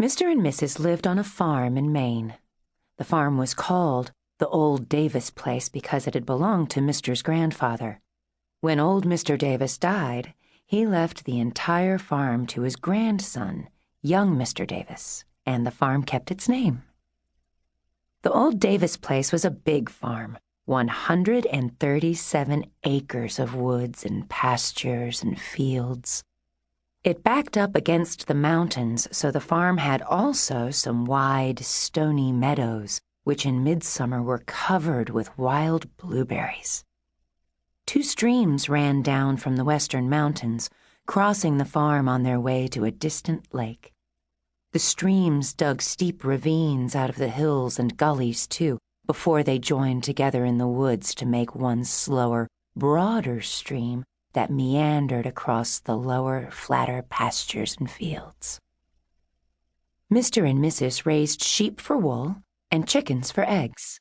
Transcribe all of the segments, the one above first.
Mr. and Mrs. lived on a farm in Maine. The farm was called the Old Davis place because it had belonged to Mr.'s grandfather. When old Mr. Davis died, he left the entire farm to his grandson, young Mr. Davis, and the farm kept its name. The Old Davis place was a big farm, 137 acres of woods and pastures and fields. It backed up against the mountains, so the farm had also some wide, stony meadows, which in midsummer were covered with wild blueberries. 2 streams ran down from the western mountains, crossing the farm on their way to a distant lake. The streams dug steep ravines out of the hills and gullies, too, before they joined together in the woods to make one slower, broader stream that meandered across the lower, flatter pastures and fields. Mr. and Mrs. raised sheep for wool and chickens for eggs.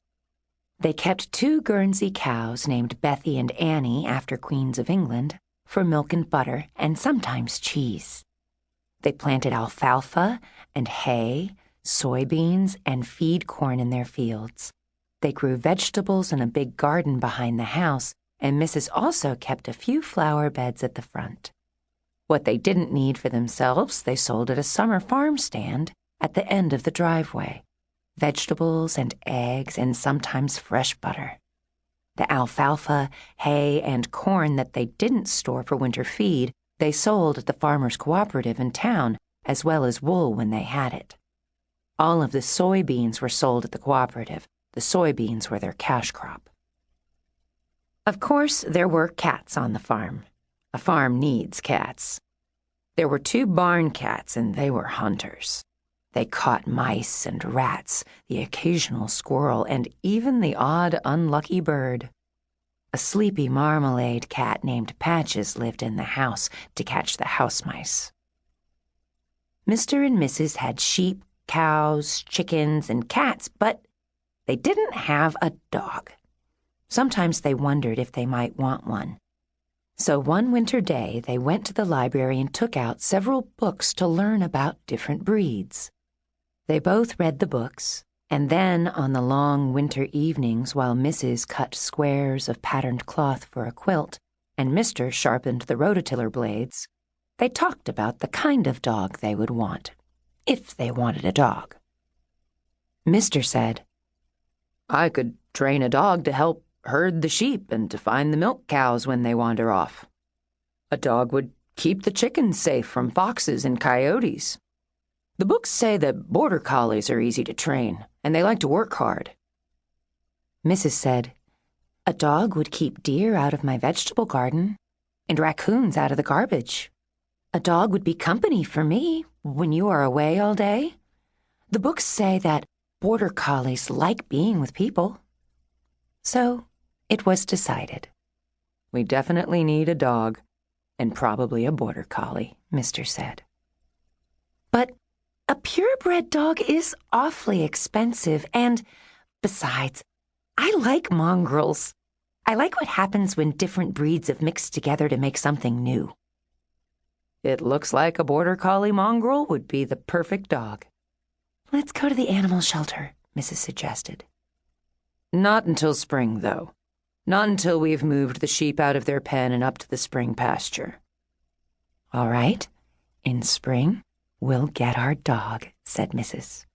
They kept 2 Guernsey cows named Bethy and Annie after queens of England for milk and butter and sometimes cheese. They planted alfalfa and hay, soybeans, and feed corn in their fields. They grew vegetables in a big garden behind the house, and Mrs. also kept a few flower beds at the front. What they didn't need for themselves, they sold at a summer farm stand at the end of the driveway. Vegetables and eggs and sometimes fresh butter. The alfalfa, hay, and corn that they didn't store for winter feed, they sold at the farmers' cooperative in town, as well as wool when they had it. All of the soybeans were sold at the cooperative. The soybeans were their cash crop. Of course, there were cats on the farm. A farm needs cats. There were 2 barn cats, and they were hunters. They caught mice and rats, the occasional squirrel, and even the odd, unlucky bird. A sleepy marmalade cat named Patches lived in the house to catch the house mice. Mr. and Mrs. had sheep, cows, chickens, and cats, but they didn't have a dog. Sometimes they wondered if they might want one. So one winter day, they went to the library and took out several books to learn about different breeds. They both read the books, and then on the long winter evenings while Mrs. cut squares of patterned cloth for a quilt and Mr. sharpened the rototiller blades, they talked about the kind of dog they would want, if they wanted a dog. Mr. said, "I could train a dog to help herd the sheep and to find the milk cows when they wander off. A dog would keep the chickens safe from foxes and coyotes. The books say that border collies are easy to train, and they like to work hard." Mrs. said, "A dog would keep deer out of my vegetable garden and raccoons out of the garbage. A dog would be company for me when you are away all day. The books say that border collies like being with people." So it was decided. "We definitely need a dog, and probably a border collie," Mr. said. "But a purebred dog is awfully expensive, and besides, I like mongrels. I like what happens when different breeds have mixed together to make something new." "It looks like a border collie mongrel would be the perfect dog." "Let's go to the animal shelter," Mrs. suggested. "Not until spring, though. Not until we've moved the sheep out of their pen and up to the spring pasture." "All right. In spring, we'll get our dog," said Mrs.